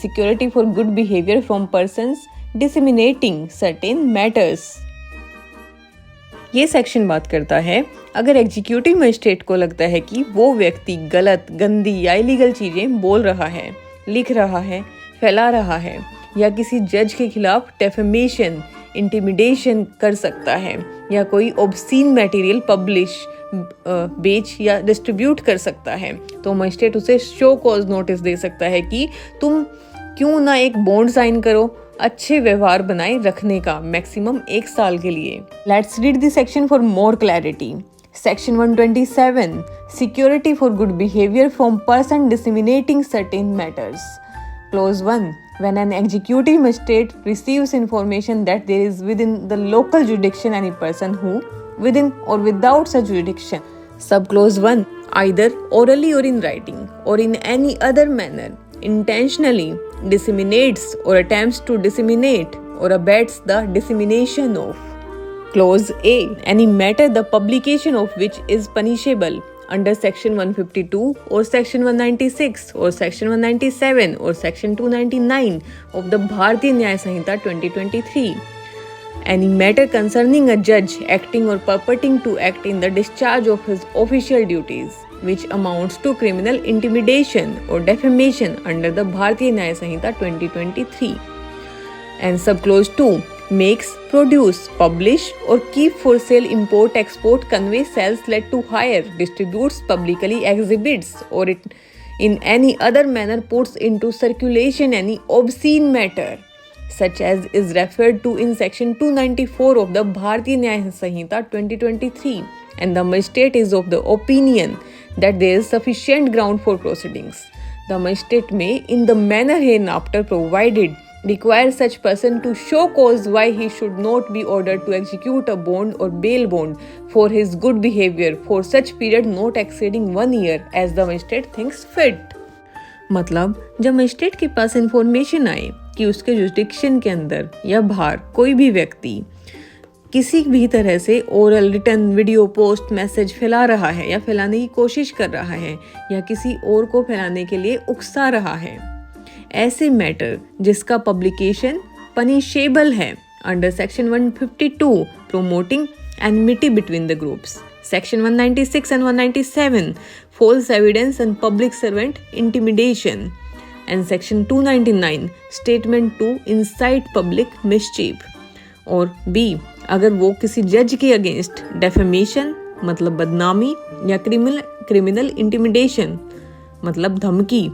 security for good behavior from persons disseminating certain matters। ये section बात करता है अगर एग्जीक्यूटिव मजिस्ट्रेट को लगता है कि वो व्यक्ति गलत, गंदी या इलीगल चीज़ें बोल रहा है, लिख रहा है, फैला रहा है या किसी जज के खिलाफ डेफेमेशन, इंटिमिडेशन कर सकता है या कोई ऑब्सीन मटेरियल पब्लिश, बेच या डिस्ट्रीब्यूट कर सकता है, तो मजिस्ट्रेट उसे शो कॉज नोटिस दे सकता है कि तुम क्यों ना एक बॉन्ड साइन करो अच्छे व्यवहार बनाए रखने का, मैक्सिमम 1 साल के लिए। Let's read the section for more clarity. Section 127 Security for good behavior from person disseminating certain matters। Clause 1 When an executive magistrate receives information that there is within the local jurisdiction any person who, within or without such jurisdiction, subclause 1 either orally or in writing or in any other manner intentionally disseminates or attempts to disseminate or abets the dissemination of Clause A any matter the publication of which is punishable under Section 152 or Section 196 or Section 197 or Section 299 of the Bharatiya Nyaya Samhita 2023. Any matter concerning a judge acting or purporting to act in the discharge of his official duties which amounts to criminal intimidation or defamation under the Bharatiya Nyaya Samhita 2023. And subclause 2 makes, produce, publish or keep for sale, import, export, convey, sells, let to hire, distributes, publicly exhibits or it in any other manner puts into circulation any obscene matter such as is referred to in section 294 of the Bharatiya Nyaya Samhita 2023 and the magistrate is of the opinion that there is sufficient ground for proceedings. The magistrate may in the manner hereinafter provided require such person to show cause why he should not be ordered to execute a bond or bail bond for his good behavior for such period not exceeding 1 year as the magistrate thinks fit। मतलब जब magistrate के पास information आए कि उसके jurisdiction के अंदर या बाहर कोई भी व्यक्ति किसी भी तरह से oral, written, video, post, message फैला रहा है या फैलाने की कोशिश कर रहा है या किसी और को फैलाने के लिए उकसा रहा है, ऐसे मैटर जिसका पब्लिकेशन पनिशेबल है under section 152 promoting enmity between the groups, section 196 and 197 false evidence and public servant intimidation and section 299 statement to incite public mischief। और B अगर वो किसी जज के अगेंस्ट डेफेमेशन मतलब बदनामी या क्रिमिनल इंटिमिडेशन मतलब धमकी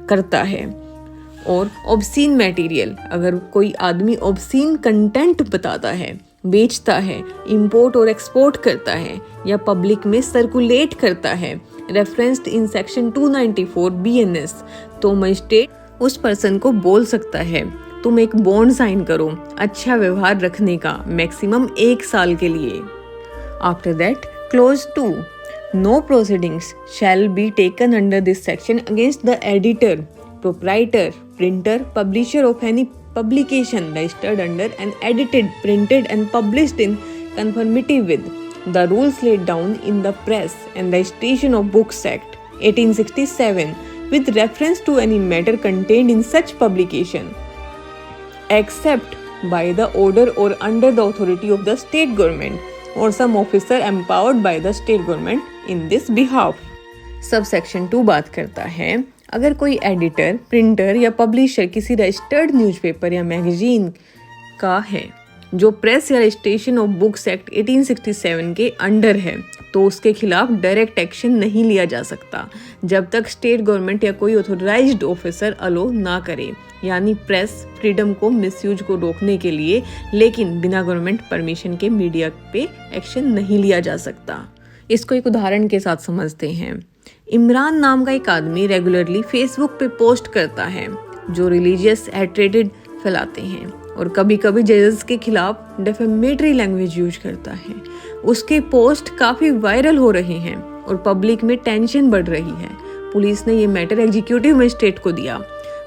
करता है और ऑब्सीन मटेरियल अगर कोई आदमी ऑब्सीन कंटेंट बताता है, बेचता है, इंपोर्ट और एक्सपोर्ट करता है या पब्लिक में सर्कुलेट करता है रेफरेंस्ड इन सेक्शन 294 BNS, तो मजिस्ट्रेट उस पर्सन को बोल सकता है तुम एक बॉन्ड साइन करो अच्छा व्यवहार रखने का, मैक्सिमम 1 साल के लिए। After that clause 2 no proceedings shall be taken under this section against the editor, proprietor, printer, publisher of any publication registered under and edited, printed and published in conformity with the rules laid down in the Press and Registration of Books Act 1867 with reference to any matter contained in such publication, except by the order or under the authority of the state government or some officer empowered by the state government in this behalf। Subsection 2 बात करता है अगर कोई editor, printer या publisher किसी registered newspaper या magazine का है जो प्रेस या रजिस्ट्रेशन ऑफ बुक्स एक्ट 1867 के अंडर है, तो उसके खिलाफ डायरेक्ट एक्शन नहीं लिया जा सकता जब तक स्टेट गवर्नमेंट या कोई ऑथोराइज्ड ऑफिसर अलो ना करे, यानी प्रेस फ्रीडम को मिसयूज को रोकने के लिए, लेकिन बिना गवर्नमेंट परमिशन के मीडिया पे एक्शन नहीं लिया जा सकता। इसको एक उदाहरण के साथ समझते हैं। इमरान नाम का एक आदमी रेगुलरली फेसबुक पे पोस्ट करता है जो रिलीजियस हेट्रेटेड फैलाते हैं और कभी कभी जजेस के खिलाफ डेफेमेटरी लैंग्वेज यूज करता है। उसके पोस्ट काफ़ी वायरल हो रहे हैं और पब्लिक में टेंशन बढ़ रही है। पुलिस ने ये मैटर एग्जीक्यूटिव मजिस्ट्रेट को दिया।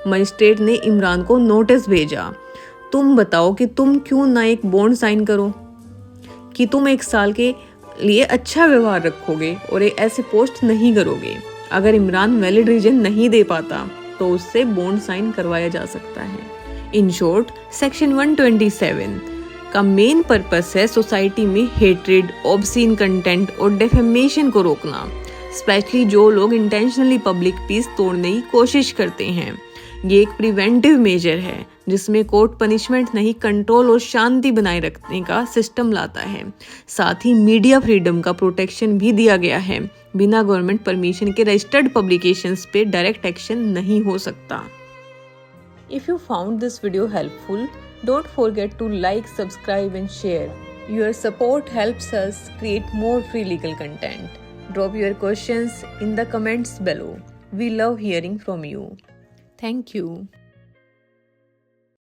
मजिस्ट्रेट ने इमरान को नोटिस भेजा, तुम बताओ कि तुम क्यों ना एक बॉन्ड साइन करो कि तुम 1 साल के लिए अच्छा व्यवहार रखोगे और ऐसे पोस्ट नहीं करोगे। अगर इमरान वैलिड रीजन नहीं दे पाता तो उससे बॉन्ड साइन करवाया जा सकता है। इन शॉर्ट, सेक्शन 127 का मेन पर्पस है सोसाइटी में हेट्रेड, ऑब्सीन कंटेंट और डेफेमेशन को रोकना, स्पेशली जो लोग इंटेंशनली पब्लिक पीस तोड़ने की कोशिश करते हैं। ये एक प्रिवेंटिव मेजर है जिसमें कोर्ट पनिशमेंट नहीं, कंट्रोल और शांति बनाए रखने का सिस्टम लाता है। साथ ही मीडिया फ्रीडम का प्रोटेक्शन भी दिया गया है। बिना गवर्नमेंट परमिशन के रजिस्टर्ड पब्लिकेशंस पे डायरेक्ट एक्शन नहीं हो सकता। If you found this video helpful, don't forget to like, subscribe and share. Your support helps us create more free legal content. Drop your questions in the comments below. We love hearing from you. Thank you.